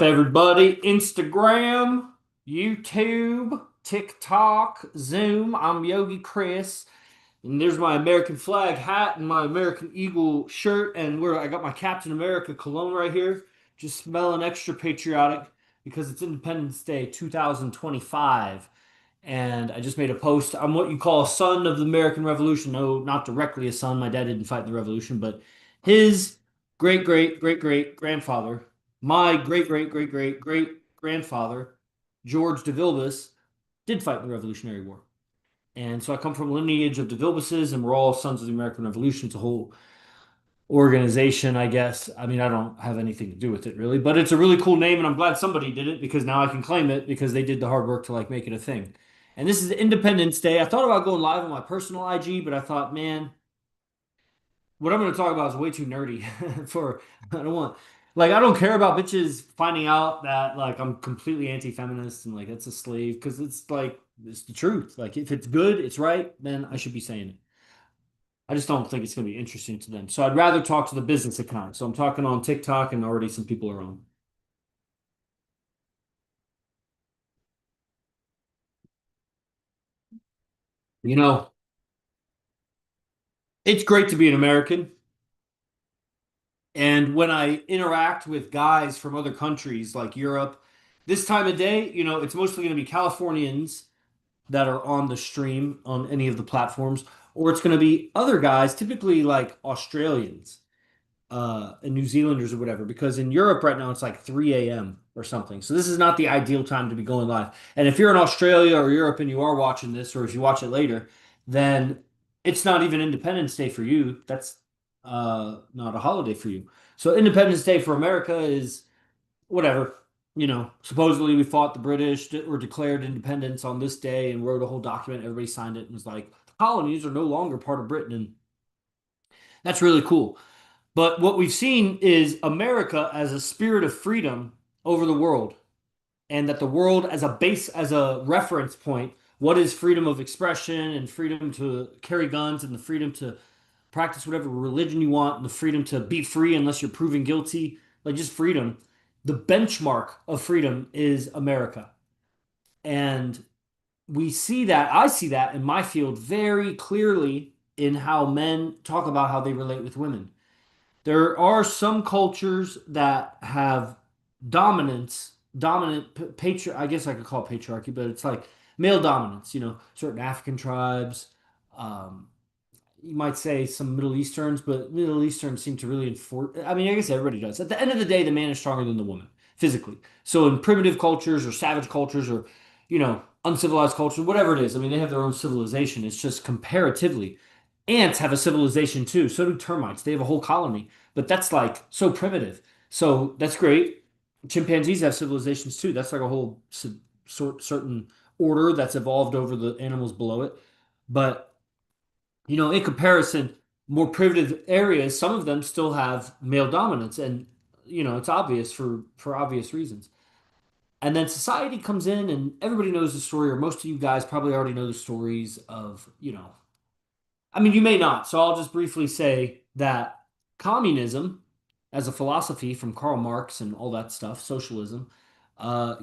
Everybody, Instagram, YouTube, TikTok, Zoom. I'm Yogi Chris, and there's my American flag hat and my American Eagle shirt, and where I got my Captain America cologne right here, just smelling extra patriotic because it's Independence Day 2025. And I just made a post. I'm what you call a son of the American Revolution. No, not directly a son. My dad didn't fight in the Revolution, but his great grandfather, my great grandfather, George de Vilbius, did fight in the Revolutionary War. And so I come from a lineage of de Vilbiuses, and we're all sons of the American Revolution. It's a whole organization, I guess. I mean, I don't have anything to do with it really, but it's a really cool name, and I'm glad somebody did it because now I can claim it because they did the hard work to like make it a thing. And this is Independence Day. I thought about going live on my personal IG, but I thought, man, what I'm going to talk about is way too nerdy for I don't want I don't care about bitches finding out that like I'm completely anti-feminist and like it's a slave because it's like it's the truth. Like if it's good, it's right, then I should be saying it. I just don't think it's going to be interesting to them. So I'd rather talk to the business account. So I'm talking on TikTok and already some people are on. You know, it's great to be an American. And when I interact with guys from other countries like Europe, this time of day, it's mostly going to be Californians that are on the stream on any of the platforms, or it's going to be other guys, typically like Australians and New Zealanders or whatever, because in Europe right now it's like 3 a.m. or something. So this is not the ideal time to be going live. And if you're in Australia or Europe and you are watching this, or if you watch it later, then it's not even Independence Day for you. That's not a holiday for you. So Independence Day for America is whatever. Supposedly we fought the British or declared independence on this day and wrote a whole document. Everybody signed it and was like, the colonies are no longer part of Britain. And that's really cool. But what we've seen is America as a spirit of freedom over the world, and that the world as a base, as a reference point, what is freedom of expression and freedom to carry guns and the freedom to practice whatever religion you want and the freedom to be free unless you're proven guilty, like just freedom. The benchmark of freedom is America. And I see that in my field very clearly in how men talk about how they relate with women. There are some cultures that have I guess I could call it patriarchy, but it's like male dominance, certain African tribes, um, you might say some Middle Easterns, but Middle Easterns seem to really enforce. I mean, I guess everybody does. At the end of the day, the man is stronger than the woman physically. So in primitive cultures or savage cultures or, uncivilized cultures, whatever it is, I mean, they have their own civilization. It's just comparatively. Ants have a civilization too. So do termites. They have a whole colony, but that's like so primitive. So that's great. Chimpanzees have civilizations too. That's like a whole certain order that's evolved over the animals below it. But in comparison, more primitive areas, some of them still have male dominance, and it's obvious for obvious reasons. And then society comes in, and everybody knows the story, or most of you guys probably already know the stories of, I mean, you may not. So I'll just briefly say that communism, as a philosophy from Karl Marx and all that stuff, socialism, uh,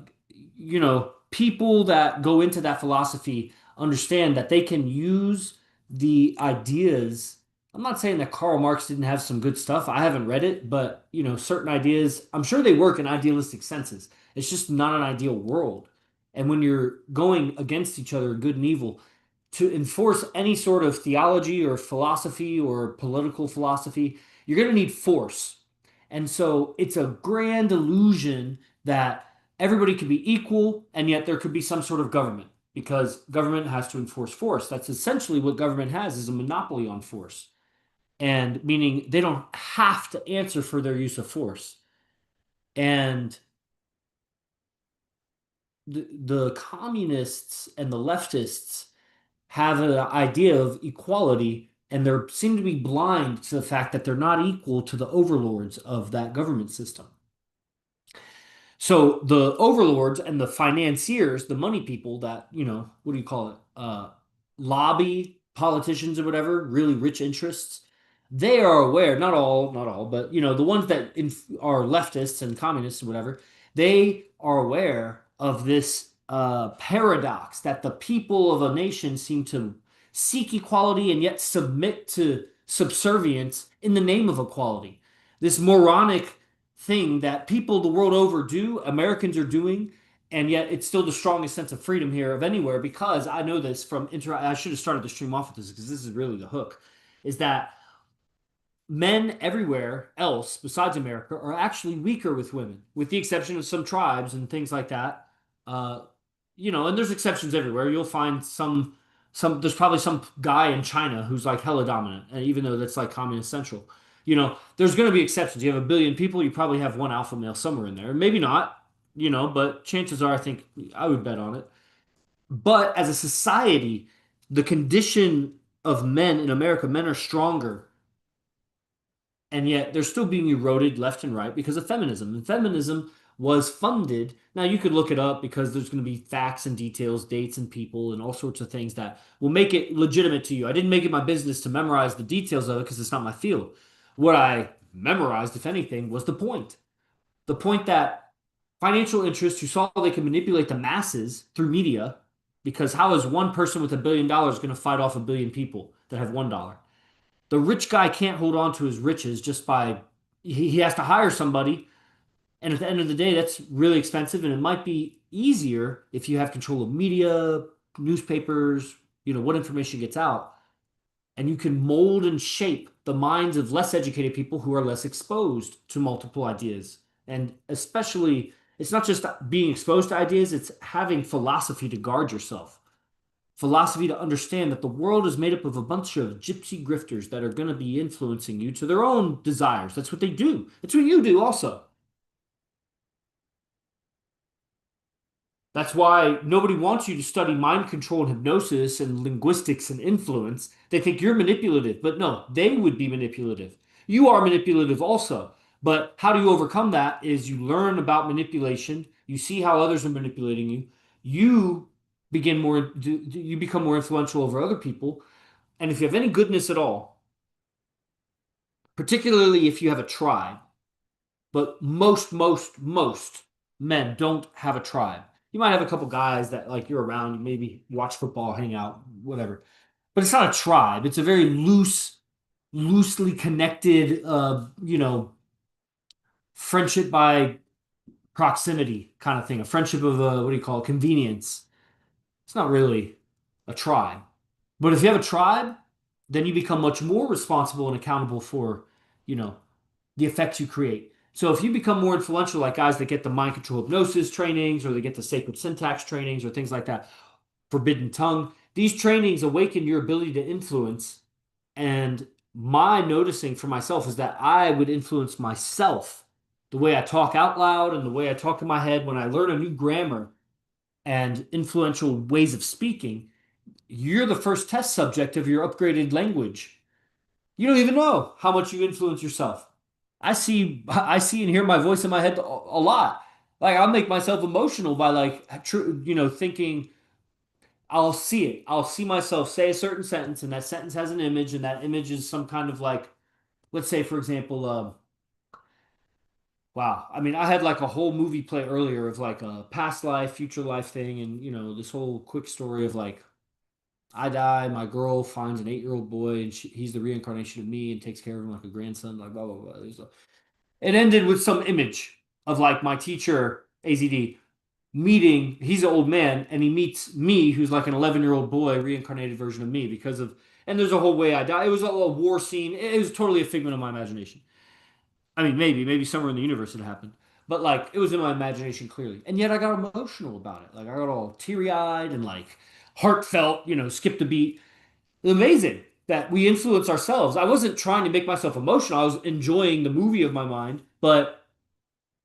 people that go into that philosophy understand that they can use the ideas. I'm not saying that Karl Marx didn't have some good stuff. I haven't read it, but certain ideas, I'm sure they work in idealistic senses. It's just not an ideal world. And when you're going against each other, good and evil, to enforce any sort of theology or philosophy or political philosophy, you're going to need force. And so it's a grand illusion that everybody could be equal, and yet there could be some sort of government because government has to enforce force. That's essentially what government has is a monopoly on force. And meaning they don't have to answer for their use of force. And the communists and the leftists have an idea of equality, and they seem to be blind to the fact that they're not equal to the overlords of that government system. So the overlords and the financiers, the money people that, what do you call it? Lobby politicians or whatever, really rich interests. They are aware, not all, but the ones that are leftists and communists or whatever, They are aware of this paradox that the people of a nation seem to seek equality and yet submit to subservience in the name of equality. This moronic thing that people the world over do, Americans are doing, and yet it's still the strongest sense of freedom here of anywhere because I know this from I should have started the stream off with this because this is really the hook, is that men everywhere else besides America are actually weaker with women, with the exception of some tribes and things like that. Uh, and there's exceptions everywhere. You'll find there's probably some guy in China who's like hella dominant, and even though that's like communist central. There's going to be exceptions. You have a billion people, you probably have one alpha male somewhere in there. Maybe not, but chances are, I think I would bet on it. But as a society, the condition of men in America, men are stronger and yet they're still being eroded left and right because of feminism. And feminism was funded. Now you could look it up because there's going to be facts and details, dates and people, and all sorts of things that will make it legitimate to you. I didn't make it my business to memorize the details of it because it's not my field. What I memorized, if anything, was the point. The point that financial interests who saw they could manipulate the masses through media, because how is one person with $1 billion going to fight off a billion people that have $1? The rich guy can't hold on to his riches just by he has to hire somebody. And at the end of the day, that's really expensive. And it might be easier if you have control of media, newspapers, what information gets out. And you can mold and shape the minds of less educated people who are less exposed to multiple ideas. And especially, it's not just being exposed to ideas, it's having philosophy to guard yourself, philosophy to understand that the world is made up of a bunch of gypsy grifters that are going to be influencing you to their own desires. That's what they do. It's what you do also. That's why nobody wants you to study mind control and hypnosis and linguistics and influence. They think you're manipulative, but no, they would be manipulative. You are manipulative also. But how do you overcome that is you learn about manipulation, you see how others are manipulating you, you you become more influential over other people, and if you have any goodness at all, particularly if you have a tribe, but most men don't have a tribe. You might have a couple guys that like you're around, you maybe watch football, hang out, whatever. But it's not a tribe. It's a very loosely connected, friendship by proximity kind of thing. A friendship of what do you call it? Convenience. It's not really a tribe. But if you have a tribe, then you become much more responsible and accountable for, you know, the effects you create. So if you become more influential, like guys that get the mind control hypnosis trainings or they get the sacred syntax trainings or things like that, forbidden tongue, these trainings awaken your ability to influence. And my noticing for myself is that I would influence myself, the way I talk out loud and the way I talk in my head when I learn a new grammar and influential ways of speaking. You're the first test subject of your upgraded language. You don't even know how much you influence yourself. I see and hear my voice in my head a lot. Like I'll make myself emotional by like thinking I'll see it. I'll see myself say a certain sentence and that sentence has an image and that image is some kind of like let's say for example wow. I mean, I had like a whole movie play earlier of like a past life, future life thing and this whole quick story of like I die, my girl finds an 8-year-old boy, and he's the reincarnation of me and takes care of him like a grandson, like blah blah blah. It ended with some image of like my teacher, AZD, meeting, he's an old man, and he meets me, who's like an 11-year-old boy, reincarnated version of me, and there's a whole way I die. It was a war scene. It was totally a figment of my imagination. I mean, maybe somewhere in the universe it happened. But like, it was in my imagination clearly. And yet I got emotional about it. Like, I got all teary eyed and like heartfelt, skipped a beat. Amazing that we influence ourselves. I wasn't trying to make myself emotional. I was enjoying the movie of my mind, but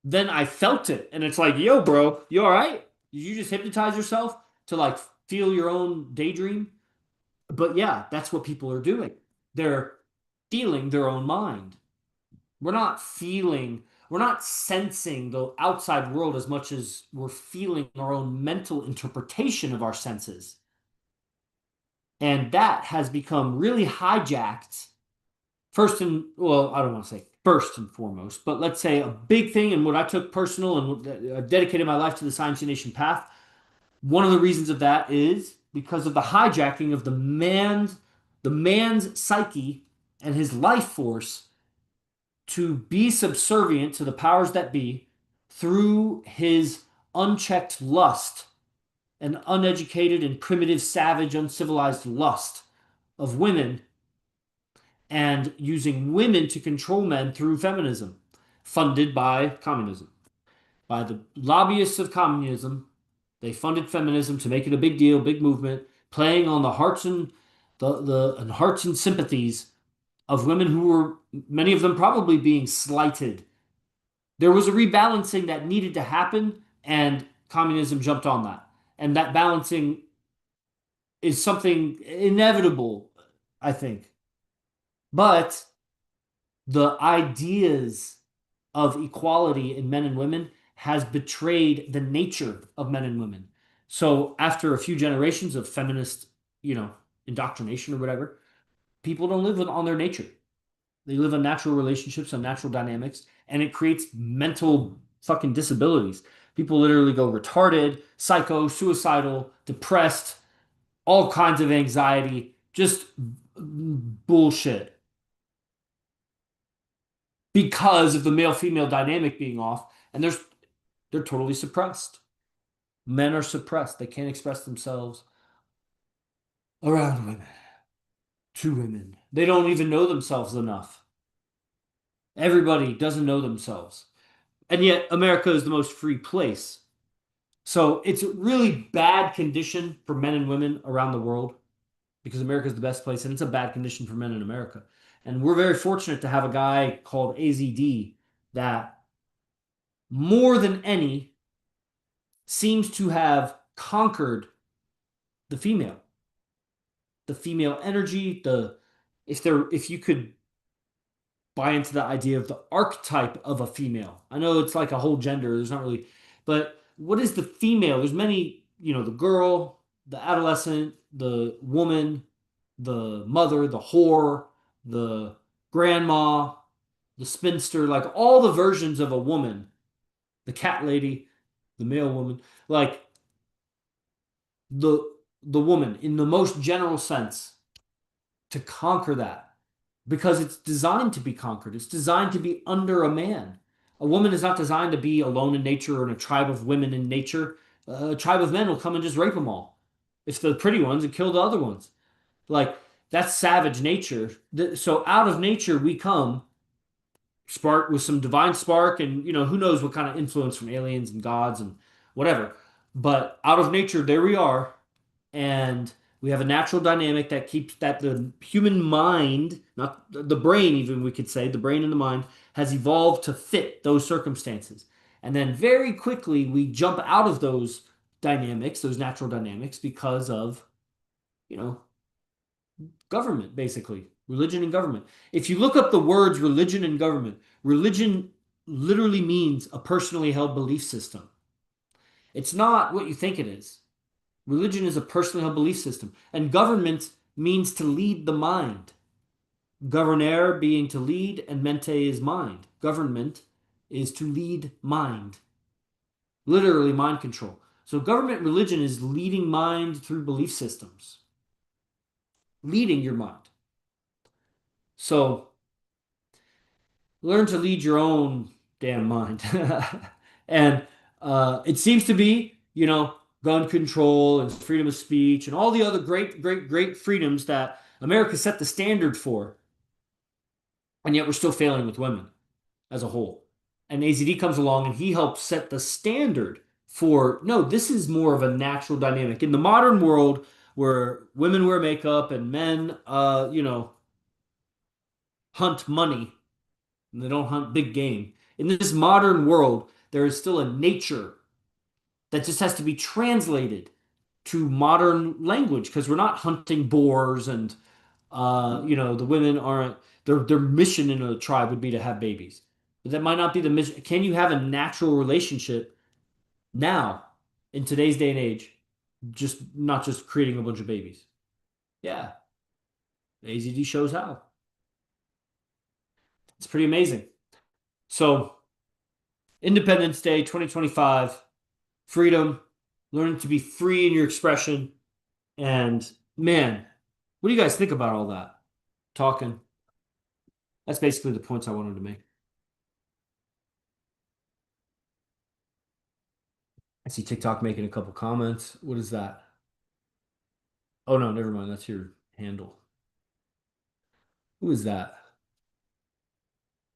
then I felt it, and it's like, yo, bro, you all right? Did you just hypnotize yourself to like feel your own daydream? But yeah, that's what people are doing. They're feeling their own mind. We're not sensing the outside world as much as we're feeling our own mental interpretation of our senses. And that has become really hijacked. First and well, I don't want to say first and foremost. But let's say a big thing and what I took personal and what, dedicated my life to the Science Nation path. One of the reasons of that is because of the hijacking of the man's psyche and his life force to be subservient to the powers that be through his unchecked lust, an uneducated and primitive, savage, uncivilized lust of women, and using women to control men through feminism, funded by communism, by the lobbyists of communism. They funded feminism to make it a big deal, big movement, playing on the hearts and the hearts and sympathies of women who were, many of them probably being slighted. There was a rebalancing that needed to happen, and communism jumped on that. And that balancing is something inevitable, I think. But the ideas of equality in men and women has betrayed the nature of men and women. So after a few generations of feminist, you know, indoctrination or whatever, people don't live on their nature. They live in natural relationships and natural dynamics, and it creates mental fucking disabilities. People literally go retarded, psycho, suicidal, depressed, all kinds of anxiety, just bullshit because of the male-female dynamic being off, and they're totally suppressed. Men are suppressed. They can't express themselves around women, to women. They don't even know themselves enough. Everybody doesn't know themselves. And yet America is the most free place. So it's a really bad condition for men and women around the world because America is the best place, and it's a bad condition for men in America. And we're very fortunate to have a guy called AZD that more than any seems to have conquered the female energy, if you could buy into the idea of the archetype of a female. I know it's like a whole gender, there's not really, but what is the female? There's many, the girl, the adolescent, the woman, the mother, the whore, the grandma, the spinster, like all the versions of a woman, the cat lady, the male woman, like the the woman in the most general sense, to conquer that because it's designed to be conquered. It's designed to be under a man. A woman is not designed to be alone in nature or in a tribe of women in nature. A tribe of men will come and just rape them all. It's the pretty ones and kill the other ones. Like, that's savage nature. So out of nature we come, spark with some divine spark, and who knows what kind of influence from aliens and gods and whatever. But out of nature, there we are, and we have a natural dynamic that keeps that the human mind, not the brain, even we could say, the brain and the mind has evolved to fit those circumstances. And then very quickly we jump out of those dynamics, those natural dynamics, because of, you know, government, basically. Religion and government. If you look up the words religion and government, religion literally means a personally held belief system. It's not what you think it is. Religion is a personally held belief system. And government means to lead the mind. Governare being to lead, and mente is mind. Government is to lead mind. Literally mind control. So government religion is leading mind through belief systems. Leading your mind. So learn to lead your own damn mind. And it seems to be, gun control and freedom of speech and all the other great, great, great freedoms that America set the standard for. And yet we're still failing with women as a whole. And AZD comes along and he helps set the standard for no, this is more of a natural dynamic. In the modern world where women wear makeup and men, hunt money and they don't hunt big game. In this modern world, there is still a nature that just has to be translated to modern language because we're not hunting boars and the women aren't their mission in a tribe would be to have babies. But that might not be the mission. Can you have a natural relationship now in today's day and age? Just not just creating a bunch of babies. Yeah. AZD shows how. It's pretty amazing. So, Independence Day 2025, freedom, learning to be free in your expression. And man, what do you guys think about all that? Talking. That's basically the points I wanted to make. I see TikTok making a couple comments. What is that? Oh no, never mind. That's your handle. Who is that?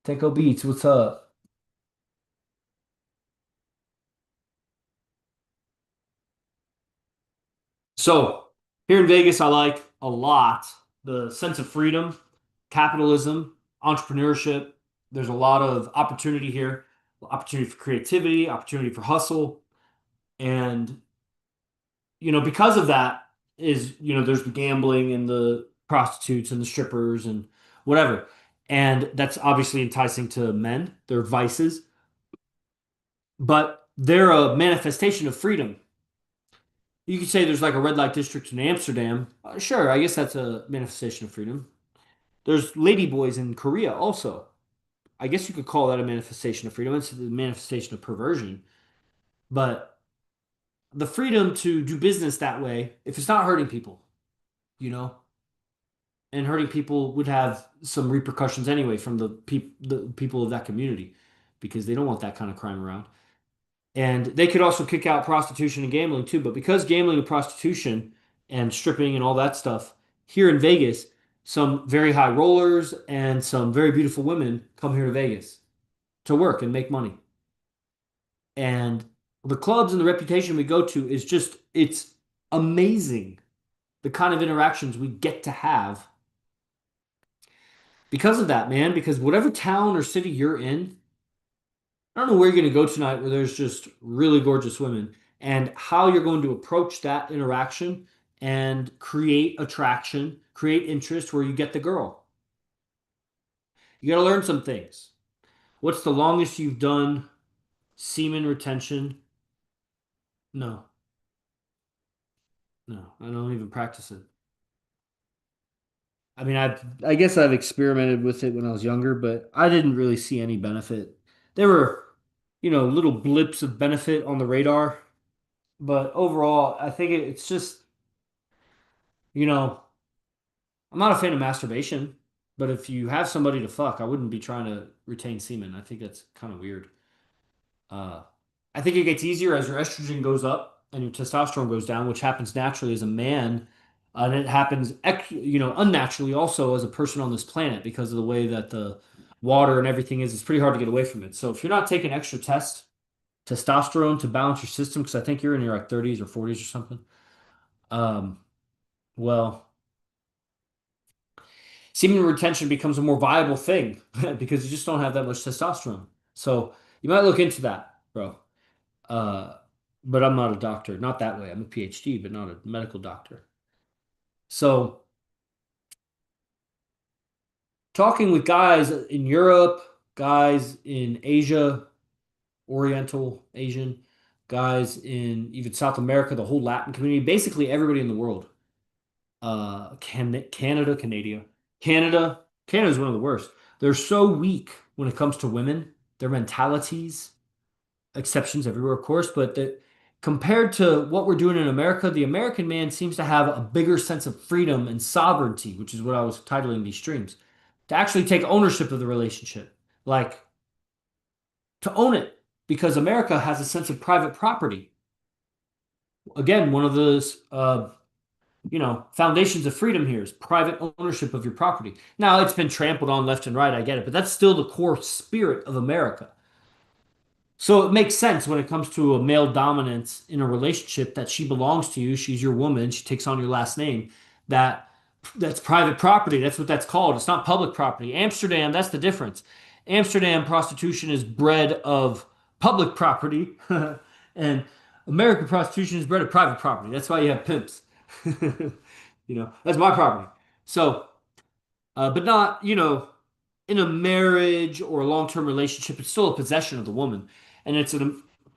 Techo Beats, what's up? So, here in Vegas, I like a lot the sense of freedom, capitalism, entrepreneurship. There's a lot of opportunity here, opportunity for creativity, opportunity for hustle. And, because of that there's the gambling and the prostitutes and the strippers and whatever. And that's obviously enticing to men. They're vices, but they're a manifestation of freedom. You could say there's like a red light district in Amsterdam. Sure, I guess that's a manifestation of freedom. There's ladyboys in Korea also. I guess you could call that a manifestation of freedom. It's a manifestation of perversion. But the freedom to do business that way, if it's not hurting people, you know, and hurting people would have some repercussions anyway from the people of that community because they don't want that kind of crime around. And they could also kick out prostitution and gambling too. But because gambling and prostitution and stripping and all that stuff here in Vegas, some very high rollers and some very beautiful women come here to Vegas to work and make money. And the clubs and the reputation we go to is just, it's amazing the kind of interactions we get to have because of that, man. Because whatever town or city you're in, I don't know where you're going to go tonight where there's just really gorgeous women and how you're going to approach that interaction and create attraction, create interest where you get the girl. You got to learn some things. What's the longest you've done semen retention? No, no, I don't even practice it. I mean, I guess I've experimented with it when I was younger, but I didn't really see any benefit. There were, little blips of benefit on the radar, but overall, I think it's just, you know, I'm not a fan of masturbation, but if you have somebody to fuck, I wouldn't be trying to retain semen. I think that's kind of weird. Uh, I think it gets easier as your estrogen goes up and your testosterone goes down, which happens naturally as a man, and it happens, unnaturally also as a person on this planet because of the way that the water and everything is. It's pretty hard to get away from it. So if you're not taking extra testosterone to balance your system, because I think you're in your like 30s or 40s or something, um, well, semen retention becomes a more viable thing because you just don't have that much testosterone. So you might look into that, bro. Uh, but I'm not a doctor. Not that way. I'm a PhD, but not a medical doctor. So talking with guys in Europe, guys in Asia, Oriental, Asian, guys in even South America, the whole Latin community, basically everybody in the world. Canada, Canada is one of the worst. They're so weak when it comes to women, their mentalities, exceptions everywhere, of course, but compared to what we're doing in America, the American man seems to have a bigger sense of freedom and sovereignty, which is what I was titling these streams, to actually take ownership of the relationship, like to own it, because America has a sense of private property. Again, one of those foundations of freedom here is private ownership of your property. Now, it's been trampled on left and right, I get it, but that's still the core spirit of America. So it makes sense when it comes to a male dominance in a relationship that she belongs to you, she's your woman, she takes on your last name, that that's private property. That's what that's called. It's not public property. Amsterdam, that's the difference. Amsterdam prostitution is bred of public property, and American prostitution is bred of private property. That's why you have pimps. That's my property. So, but not, in a marriage or a long-term relationship, it's still a possession of the woman. And it's a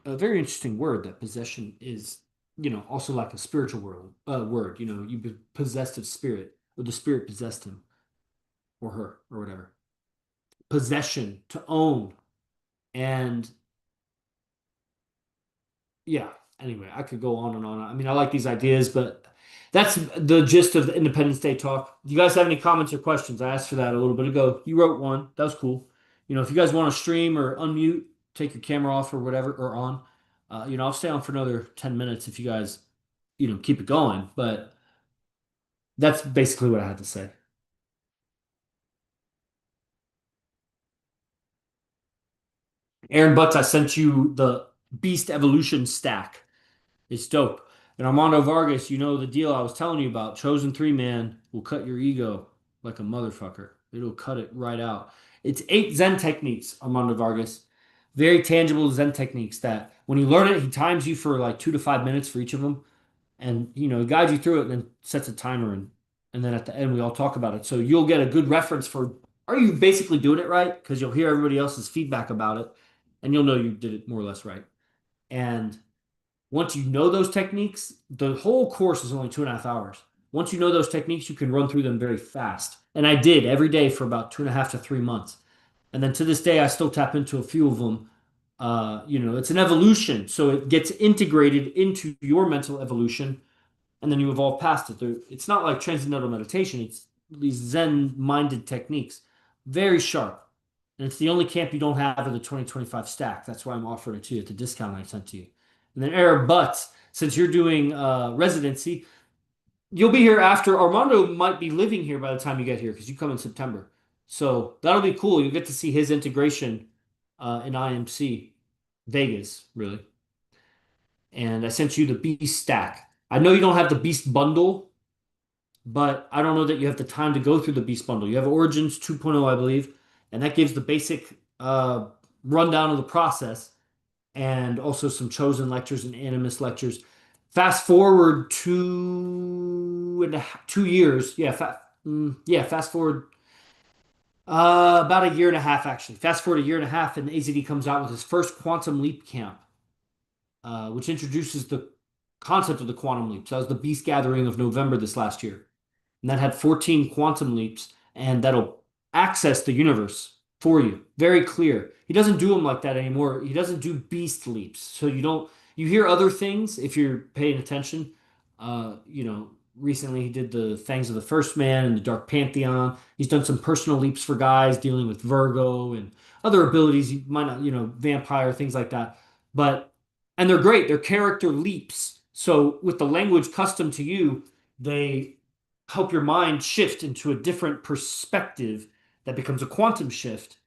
very interesting word that possession is, also like a spiritual word. You be possessed of spirit, or the spirit possessed him or her or whatever. Possession, to own. And yeah, anyway, I could go on and on. I mean, I like these ideas, but that's the gist of the Independence Day talk. Do you guys have any comments or questions? I asked for that a little bit ago. You wrote one. That was cool. If you guys want to stream or unmute, take your camera off or whatever, or on, I'll stay on for another 10 minutes if you guys, keep it going. But that's basically what I had to say. Aaron Butts, I sent you the Beast Evolution stack. It's dope. And Armando Vargas, you know the deal I was telling you about. Chosen three man will cut your ego like a motherfucker. It'll cut it right out. It's 8 Zen techniques, Armando Vargas. Very tangible Zen techniques that when you learn it, he times you for like 2 to 5 minutes for each of them. And he guides you through it and then sets a timer and then at the end we all talk about it. So you'll get a good reference for are you basically doing it right? Because you'll hear everybody else's feedback about it and you'll know you did it more or less right. And once you know those techniques, the whole course is only 2.5 hours. Once you know those techniques, you can run through them very fast. And I did every day for about 2.5 to 3 months. And then to this day, I still tap into a few of them. It's an evolution. So it gets integrated into your mental evolution, and then you evolve past it. It's not like transcendental meditation, it's these Zen minded techniques. Very sharp. And it's the only camp you don't have in the 2025 stack. That's why I'm offering it to you at the discount I sent to you. And then Eric Butts, since you're doing residency, you'll be here after Armando might be living here by the time you get here because you come in September. So that'll be cool. You'll get to see his integration in IMC Vegas, really. And I sent you the Beast stack. I know you don't have the Beast bundle, but I don't know that you have the time to go through the Beast bundle. You have Origins 2.0, I believe, and that gives the basic rundown of the process and also some chosen lectures and animus lectures. Fast forward 2.5 2 years, yeah, fast forward about a year and a half actually. Fast forward a year and a half, and AZD comes out with his first quantum leap camp, which introduces the concept of the quantum leaps. That was the Beast Gathering of November this last year. And that had 14 quantum leaps, and that'll access the universe for you. Very clear. He doesn't do them like that anymore. He doesn't do beast leaps. So you hear other things if you're paying attention. Recently he did the Fangs of the First Man and the Dark Pantheon. He's done some personal leaps for guys dealing with Virgo and other abilities you might not, vampire, things like that. And they're great. They're character leaps. So with the language custom to you, they help your mind shift into a different perspective that becomes a quantum shift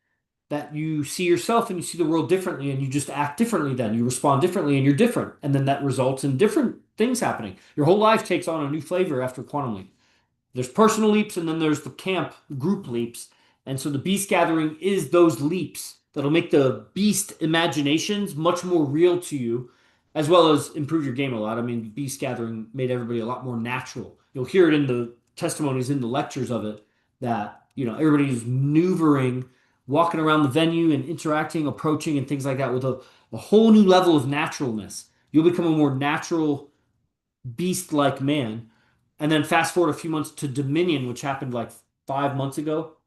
that you see yourself and you see the world differently and you just act differently then you respond differently and you're different and then that results in different things happening. Your whole life takes on a new flavor after quantum leap. There's personal leaps and then there's the camp group leaps. And so the beast gathering is those leaps that'll make the beast imaginations much more real to you, as well as improve your game a lot. I mean, beast gathering made everybody a lot more natural. You'll hear it in the testimonies, in the lectures of it, that, everybody's maneuvering, walking around the venue and interacting, approaching, and things like that with a whole new level of naturalness. You'll become a more natural beast-like man. And then fast forward a few months to Dominion, which happened like 5 months ago.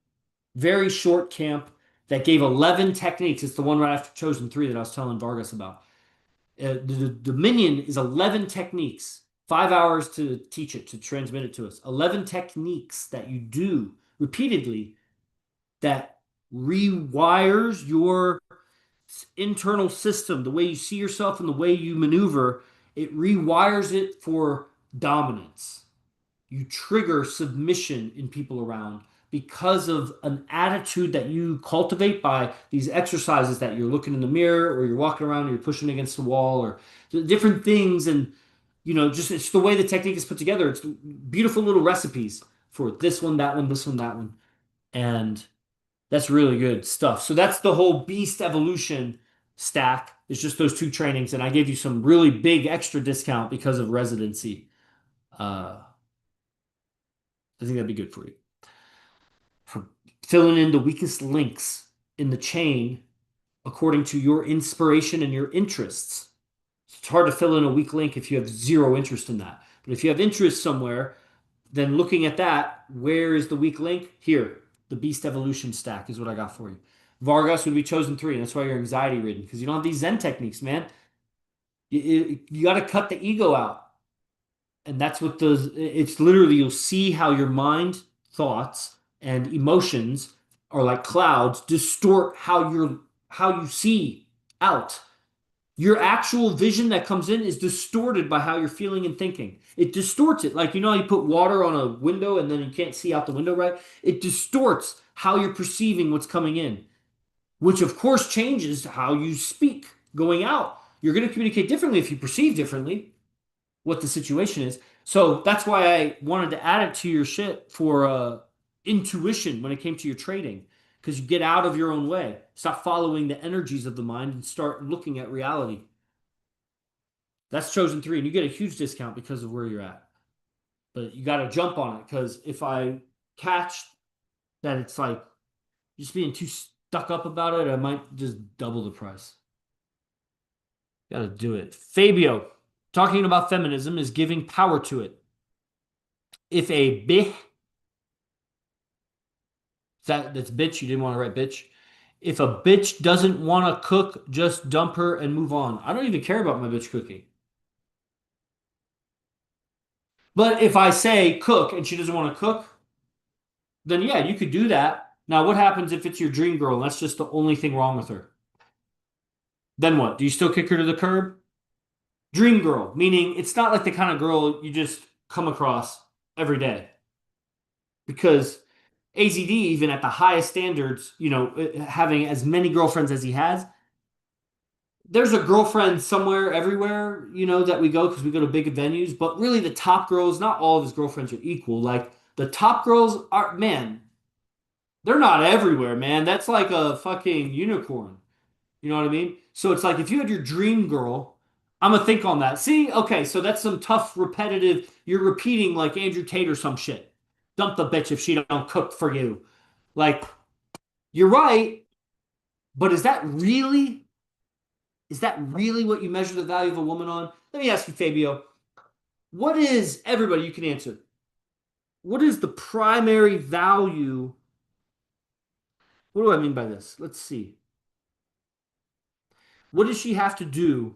Very short camp that gave 11 techniques. It's the one right after Chosen 3 that I was telling Vargas about. The Dominion is 11 techniques, 5 hours to teach it, to transmit it to us. 11 techniques that you do repeatedly that rewires your internal system, the way you see yourself and the way you maneuver. It rewires it for dominance. You trigger submission in people around because of an attitude that you cultivate by these exercises that you're looking in the mirror or you're walking around or you're pushing against the wall or different things. And, just it's the way the technique is put together. It's beautiful little recipes for this one, that one, this one, that one. And that's really good stuff. So that's the whole beast evolution stack. It's just those two trainings. And I gave you some really big extra discount because of residency. I think that'd be good for you. For filling in the weakest links in the chain according to your inspiration and your interests. It's hard to fill in a weak link if you have zero interest in that. But if you have interest somewhere, then looking at that, where is the weak link? Here, the Beast Evolution stack is what I got for you. Vargas would be chosen three. And that's why you're anxiety ridden because you don't have these Zen techniques, man. You got to cut the ego out. And that's what those, it's literally, you'll see how your mind, thoughts, and emotions are like clouds, distort how you see out. Your actual vision that comes in is distorted by how you're feeling and thinking. It distorts it. Like, you know how you put water on a window and then you can't see out the window, right? It distorts how you're perceiving what's coming in, which of course changes how you speak going out. You're going to communicate differently if you perceive differently what the situation is. So that's why I wanted to add it to your shit for intuition when it came to your trading, because you get out of your own way, stop following the energies of the mind, and start looking at reality. That's chosen three, and you get a huge discount because of where you're at. But you got to jump on it because if I catch that it's like just being too stuck up about it, I might just double the price. Got to do it. Fabio, talking about feminism is giving power to it. If a bitch, that's bitch, you didn't want to write bitch. If a bitch doesn't want to cook, just dump her and move on. I don't even care about my bitch cooking. But if I say cook and she doesn't want to cook, then yeah, you could do that. Now, what happens if it's your dream girl and that's just the only thing wrong with her? Then what? Do you still kick her to the curb? Dream girl, meaning it's not like the kind of girl you just come across every day. Because AZD, even at the highest standards, having as many girlfriends as he has, there's a girlfriend somewhere, everywhere, that we go because we go to big venues. But really, the top girls, not all of his girlfriends are equal. Like the top girls are, man, they're not everywhere, man. That's like a fucking unicorn. You know what I mean? So it's like if you had your dream girl, I'm gonna think on that. See, okay, so that's some tough, repetitive. You're repeating like Andrew Tate or some shit. Dump the bitch if she don't cook for you. Like you're right, but is that really what you measure the value of a woman on? Let me ask you, Fabio. What is everybody? You can answer. What is the primary value? What do I mean by this? Let's see. What does she have to do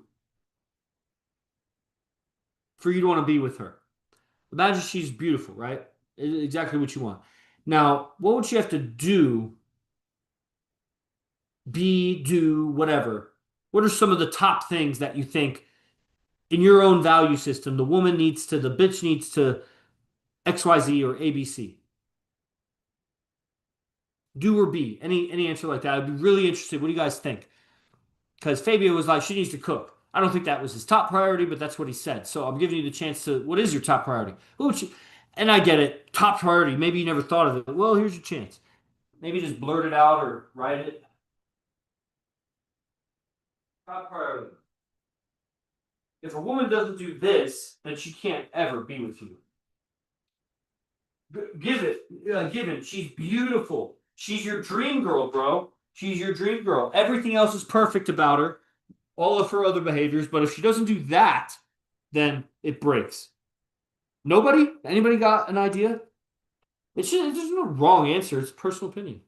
for you to want to be with her? Imagine she's beautiful, right? Exactly what you want. Now, what would she have to do, be, do, whatever? What are some of the top things that you think in your own value system the bitch needs to XYZ or ABC? Do or be? Any answer like that? I'd be really interested. What do you guys think? Because Fabio was like, she needs to cook. I don't think that was his top priority, but that's what he said. So I'm giving you the chance to, what is your top priority? And I get it, top priority. Maybe you never thought of it. Well, here's your chance. Maybe just blurt it out or write it. Top priority. If a woman doesn't do this, then she can't ever be with you. Given she's beautiful. She's your dream girl, bro. She's your dream girl. Everything else is perfect about her, all of her other behaviors. But if she doesn't do that, then it breaks. Nobody? Anybody got an idea? There's no wrong answer. It's personal opinion.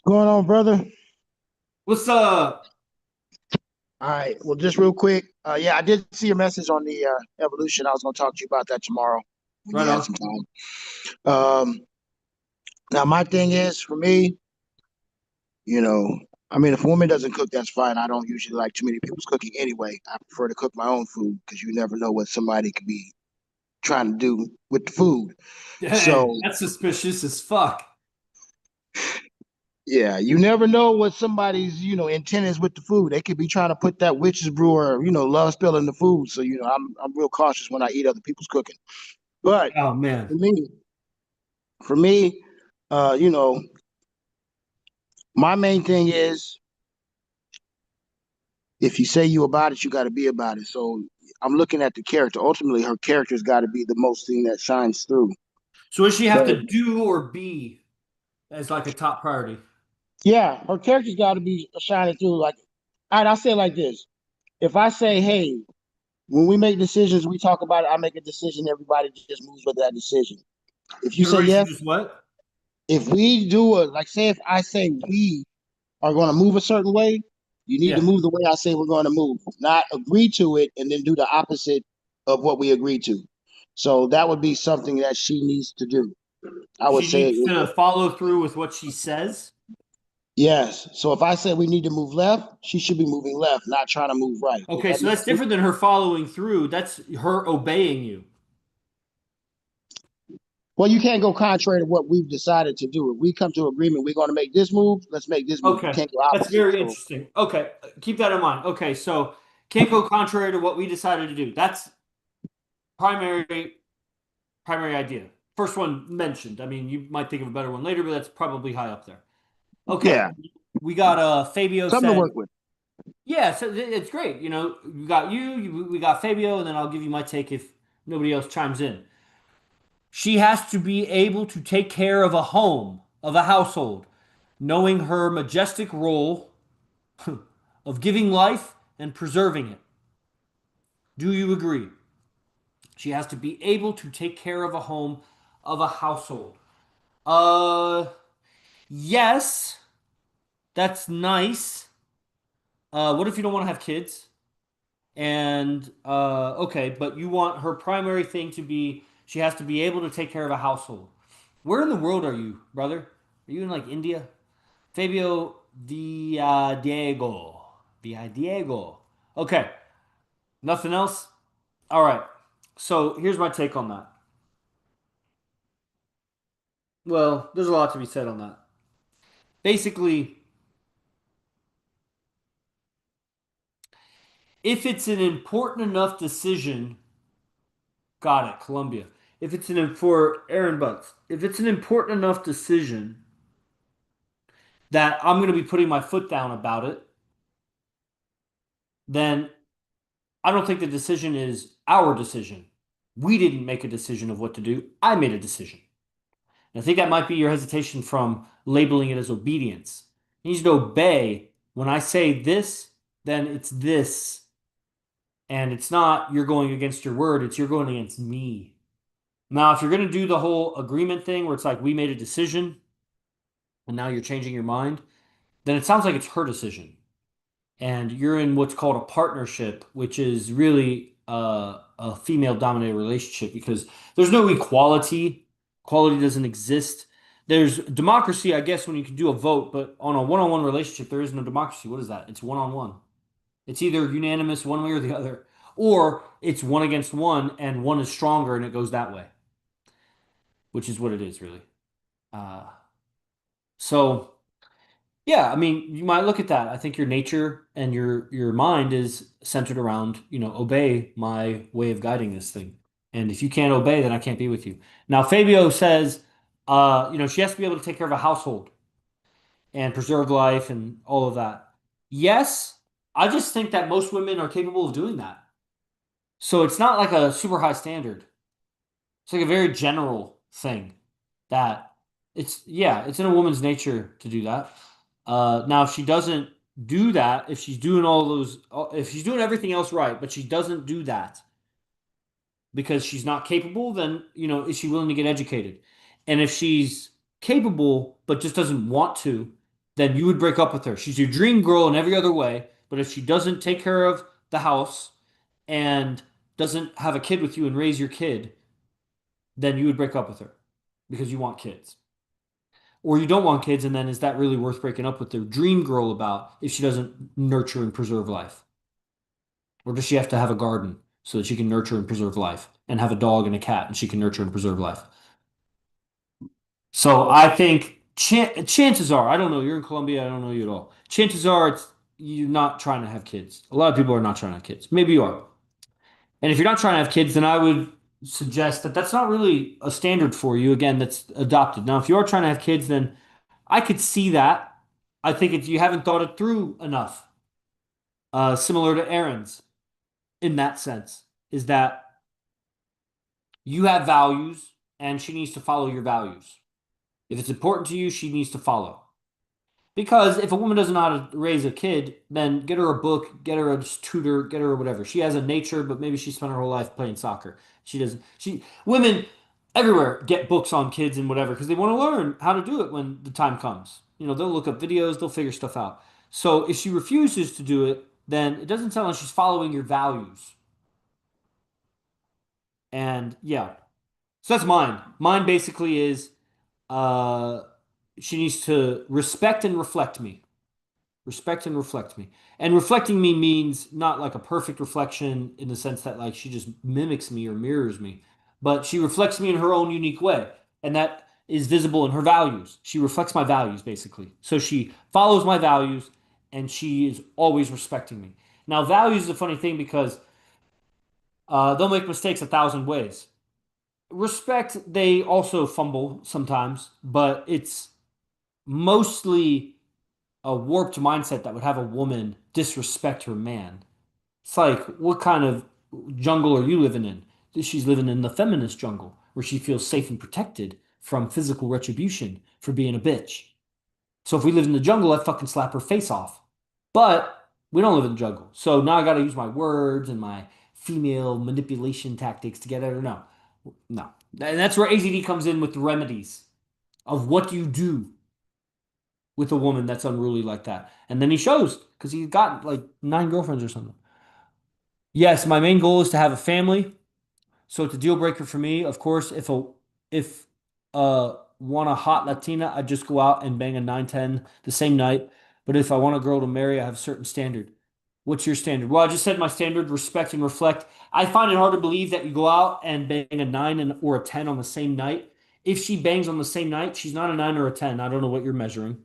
What's going on, brother? What's up? All right. Well, just real quick. Yeah, I did see your message on the evolution. I was going to talk to you about that tomorrow when Right you had on. some time. Now, my thing is for me, you know, I mean, if a woman doesn't cook, that's fine. I don't usually like too many people's cooking anyway. I prefer to cook my own food because you never know what somebody could be trying to do with the food. Dang, So, that's suspicious as fuck. yeah, you never know what somebody's, intent is with the food. They could be trying to put that witch's brew or, love spell in the food. So, I'm real cautious when I eat other people's cooking. But Oh man. for me, for me, uh, you know, my main thing is if you say you about it, you got to be about it. So I'm looking at the character. Ultimately, her character's got to be the most thing that shines through. So does she have So to do or be as like a top priority? yeah, her character's got to be shining through. Like, all right, I say it like this: if I say, hey, when we make decisions, we talk about it. I make a decision. Everybody just moves with that decision. If you say Everybody should yes, just what? if we do a like, say if I say we are going to move a certain way, you need to Yeah. move the way I say we're going to move, not agree to it and then do the opposite of what we agreed to. So that would be something that she needs to do. I would She say, needs to follow through with what she says. yes. So if I say we need to move left, she should be moving left, not trying to move right. Does Okay, that so make that's sense? different than her following through. That's her obeying you. Well, you can't go contrary to what we've decided to do. If we come to agreement, we're going to make this move. Let's make this move. You Okay, can't go that's opposite. very So interesting. Okay, keep that in mind. Okay, so can't go contrary to what we decided to do. That's primary primary idea. First one mentioned. I mean, you might think of a better one later, but that's probably high up there. Okay, yeah, we got Fabio something to said, work with. yeah, so it's great. You know, we got we got Fabio, and then I'll give you my take if nobody else chimes in. She has to be able to take care of a home, of a household, knowing her majestic role of giving life and preserving it. Do you agree? She has to be able to take care of a home, of a household. Uh, yes, that's nice. What if you don't want to have kids? And okay, but you want her primary thing to be she has to be able to take care of a household. Where in the world are you, brother? Are you in like India? Fabio Diego. Diego. Okay, nothing else? All right. So here's my take on that. Well, there's a lot to be said on that. Basically, if it's an important enough decision, got it, Columbia. If it's an for Aaron Butts, if it's an important enough decision that I'm going to be putting my foot down about it, then I don't think the decision is our decision. We didn't make a decision of what to do. I made a decision. And I think that might be your hesitation from labeling it as obedience. You need to obey. When I say this, then it's this. And it's not you're going against your word, it's you're going against me. Now, if you're going to do the whole agreement thing where it's like we made a decision and now you're changing your mind, then it sounds like it's her decision. And you're in what's called a partnership, which is really a female dominated relationship because there's no equality. Equality doesn't exist. There's democracy, I guess, when you can do a vote, but on a one-on-one relationship, there is no democracy. What is that? It's one-on-one. It's either unanimous one way or the other, or it's one against one and one is stronger and it goes that way, which is what it is, really. Uh, so. Yeah, I mean, you might look at that. I think your nature and your mind is centered around, obey my way of guiding this thing. And if you can't obey, then I can't be with you. Now, Fabio says, she has to be able to take care of a household and preserve life and all of that. Yes, I just think that most women are capable of doing that. So it's not like a super high standard. It's like a very general thing that it's in a woman's nature to do that. Now, if she doesn't do that, if she's doing all those, if she's doing everything else right, but she doesn't do that because she's not capable, then, is she willing to get educated? And if she's capable but just doesn't want to, then you would break up with her. She's your dream girl in every other way, but if she doesn't take care of the house and doesn't have a kid with you and raise your kid, then you would break up with her because you want kids. Or you don't want kids, and then is that really worth breaking up with their dream girl about if she doesn't nurture and preserve life? Or does she have to have a garden so that she can nurture and preserve life and have a dog and a cat and she can nurture and preserve life? So I think chances are, I don't know, you're in Colombia, I don't know you at all. Chances are you're not trying to have kids. A lot of people are not trying to have kids. Maybe you are. And if you're not trying to have kids, then I would suggest that that's not really a standard for you. Again, that's adopted. Now, if you are trying to have kids, then I could see that. I think it's you haven't thought it through enough. Similar to Aaron's in that sense, is that you have values and she needs to follow your values. If it's important to you, she needs to follow. Because if a woman doesn't know how to raise a kid, then get her a book, get her a tutor, get her whatever. She has a nature, but maybe she spent her whole life playing soccer. She doesn't. Women everywhere get books on kids and whatever because they want to learn how to do it when the time comes. They'll look up videos, they'll figure stuff out. So if she refuses to do it, then it doesn't sound like she's following your values. And yeah, so that's mine. Mine basically is uh, she needs to respect and reflect me. Respect and reflect me. And reflecting me means not like a perfect reflection in the sense that like she just mimics me or mirrors me, but she reflects me in her own unique way. And that is visible in her values. She reflects my values basically. So she follows my values and she is always respecting me. Now, values is a funny thing because they'll make mistakes a thousand ways. Respect, they also fumble sometimes, but it's mostly a warped mindset that would have a woman disrespect her man. It's like, what kind of jungle are you living in? She's living in the feminist jungle where she feels safe and protected from physical retribution for being a bitch. So if we lived in the jungle, I'd fucking slap her face off. But we don't live in the jungle. So now I got to use my words and my female manipulation tactics to get at her. No, no. And that's where AZD comes in with the remedies of what do you do with a woman that's unruly like that. And then he shows because he's got like nine girlfriends or something. Yes, my main goal is to have a family. So it's a deal breaker for me. Of course, if want a hot Latina, I just go out and bang a 910 the same night. But if I want a girl to marry, I have a certain standard. What's your standard? Well, I just said my standard, respect and reflect. I find it hard to believe that you go out and bang a 9 or a 10 on the same night. If she bangs on the same night, she's not a 9 or a 10. I don't know what you're measuring.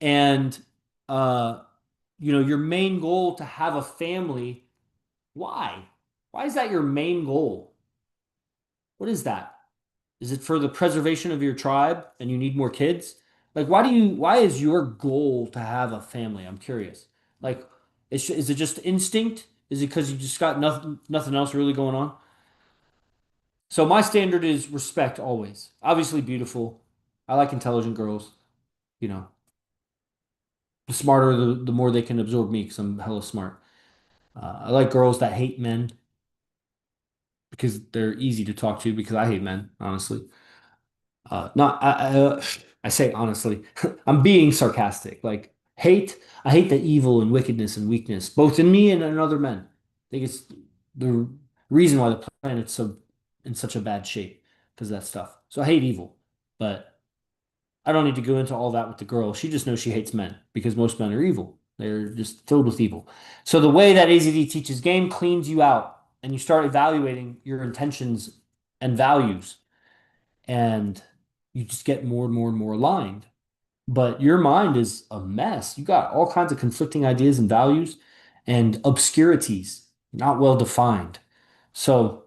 And uh, your main goal to have a family, why? Why is that your main goal? What is that? Is it for the preservation of your tribe and you need more kids? Like, why is your goal to have a family? I'm curious. Like, is it just instinct? Is it because you just got nothing else really going on? So my standard is respect always. Obviously beautiful. I like intelligent girls. You know, the smarter, the more they can absorb me because I'm hella smart. I like girls that hate men because they're easy to talk to because I hate men, honestly. Not I say honestly, I'm being sarcastic. Like I hate the evil and wickedness and weakness, both in me and in other men. I think it's the reason why the planet's so in such a bad shape because of that stuff. So I hate evil, but I don't need to go into all that with the girl. She just knows she hates men because most men are evil. They're just filled with evil. So the way that AZD teaches game cleans you out and you start evaluating your intentions and values and you just get more and more and more aligned. But your mind is a mess. You got all kinds of conflicting ideas and values and obscurities, not well defined. So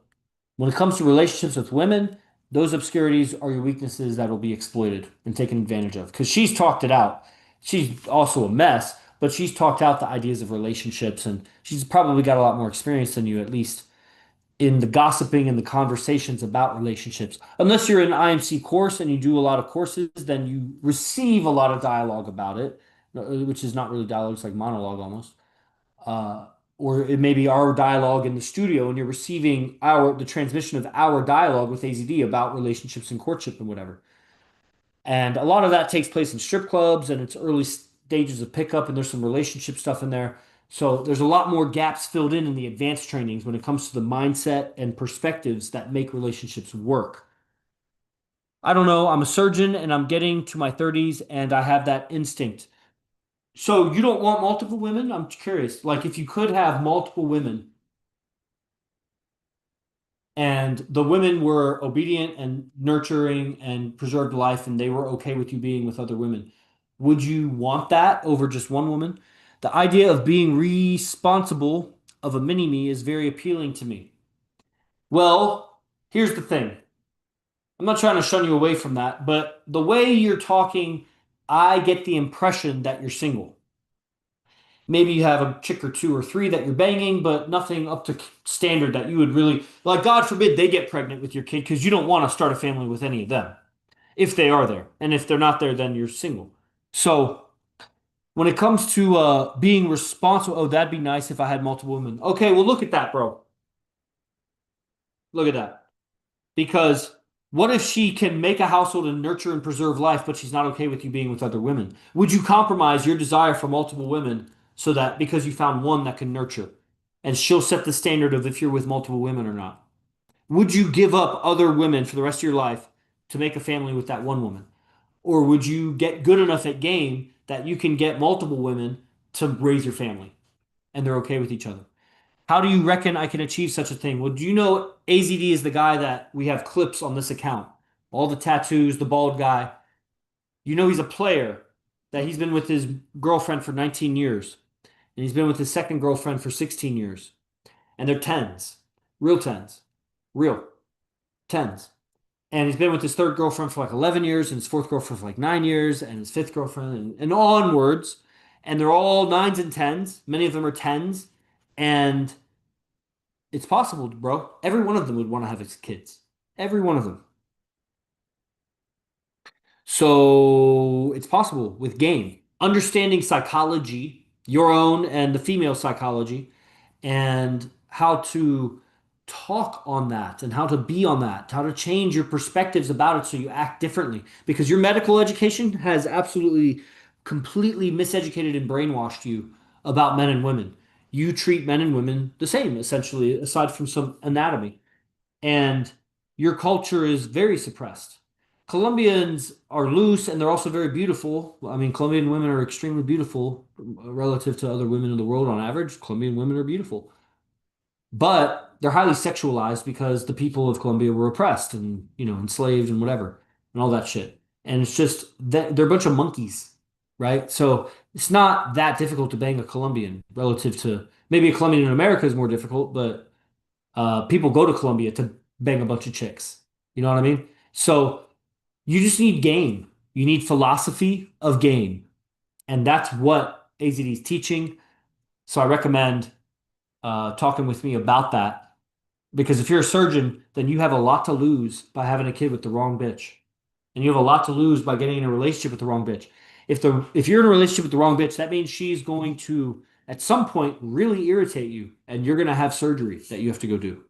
when it comes to relationships with women, those obscurities are your weaknesses that'll be exploited and taken advantage of. Because she's talked it out. She's also a mess, but she's talked out the ideas of relationships and she's probably got a lot more experience than you, at least in the gossiping and the conversations about relationships. Unless you're in an IMC course and you do a lot of courses, then you receive a lot of dialogue about it, which is not really dialogue, it's like monologue almost. Uh, or it may be our dialogue in the studio and you're receiving the transmission of our dialogue with AZD about relationships and courtship and whatever. And a lot of that takes place in strip clubs and it's early stages of pickup, and there's some relationship stuff in there. So there's a lot more gaps filled in the advanced trainings when it comes to the mindset and perspectives that make relationships work. I don't know. I'm a surgeon and I'm getting to my 30s and I have that instinct. So you don't want multiple women? I'm curious. Like if you could have multiple women and the women were obedient and nurturing and preserved life and they were okay with you being with other women, would you want that over just one woman? The idea of being responsible of a mini me is very appealing to me. Well, here's the thing. I'm not trying to shun you away from that, but the way you're talking, I get the impression that you're single. Maybe you have a chick or two or three that you're banging, but nothing up to standard that you would really like. God forbid they get pregnant with your kid because you don't want to start a family with any of them if they are there. And if they're not there, then you're single. So when it comes to being responsible, oh, that'd be nice if I had multiple women. Okay, well, look at that, bro. Look at that. Because what if she can make a household and nurture and preserve life, but she's not okay with you being with other women? Would you compromise your desire for multiple women so that because you found one that can nurture and she'll set the standard of if you're with multiple women or not? Would you give up other women for the rest of your life to make a family with that one woman? Or would you get good enough at game that you can get multiple women to raise your family and they're okay with each other? How do you reckon I can achieve such a thing? Well, do you know AZD is the guy that we have clips on this account? All the tattoos, the bald guy. You know he's a player, that he's been with his girlfriend for 19 years, and he's been with his second girlfriend for 16 years. And they're tens. Real tens. Real tens. And he's been with his third girlfriend for like 11 years, and his fourth girlfriend for like 9 years, and his fifth girlfriend, and onwards. And they're all nines and tens. Many of them are tens. And it's possible, bro. Every one of them would want to have kids. Every one of them. So it's possible with game. Understanding psychology, your own and the female psychology, and how to talk on that and how to be on that, how to change your perspectives about it so you act differently. Because your medical education has absolutely completely miseducated and brainwashed you about men and women. You treat men and women the same, essentially, aside from some anatomy. And your culture is very suppressed. Colombians are loose and they're also very beautiful. I mean, Colombian women are extremely beautiful relative to other women in the world on average. Colombian women are beautiful, but they're highly sexualized because the people of Colombia were oppressed and, enslaved and whatever and all that shit. And it's just that they're a bunch of monkeys, right? So it's not that difficult to bang a Colombian relative to maybe a Colombian in America is more difficult, but people go to Colombia to bang a bunch of chicks. You know what I mean? So you just need game. You need philosophy of game. And that's what AZD is teaching. So I recommend talking with me about that. Because if you're a surgeon, then you have a lot to lose by having a kid with the wrong bitch. And you have a lot to lose by getting in a relationship with the wrong bitch. If you're in a relationship with the wrong bitch, that means she's going to at some point really irritate you and you're going to have surgery that you have to go do.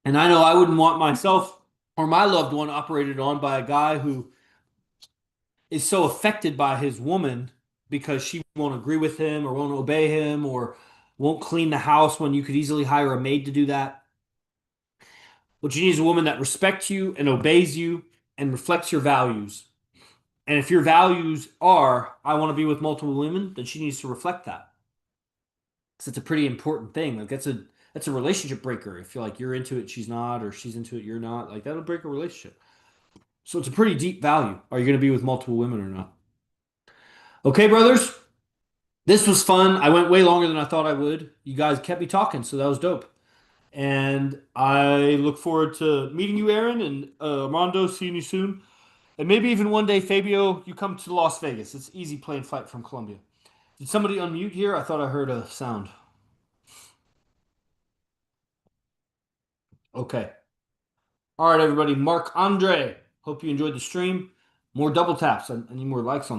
And I know I wouldn't want myself or my loved one operated on by a guy who is so affected by his woman because she won't agree with him or won't obey him or won't clean the house when you could easily hire a maid to do that. What you need is a woman that respects you and obeys you and reflects your values. And if your values are, I want to be with multiple women, then she needs to reflect that. Because it's a pretty important thing. Like that's a relationship breaker. If you're like you're into it, she's not, or she's into it, you're not. Like that'll break a relationship. So it's a pretty deep value. Are you going to be with multiple women or not? Okay, brothers, this was fun. I went way longer than I thought I would. You guys kept me talking, so that was dope. And I look forward to meeting you, Aaron, and Armando, seeing you soon. And maybe even one day, Fabio, you come to Las Vegas. It's easy plane flight from Colombia. Did somebody unmute here? I thought I heard a sound. Okay. All right, everybody. Mark Andre. Hope you enjoyed the stream. More double taps. I need more likes on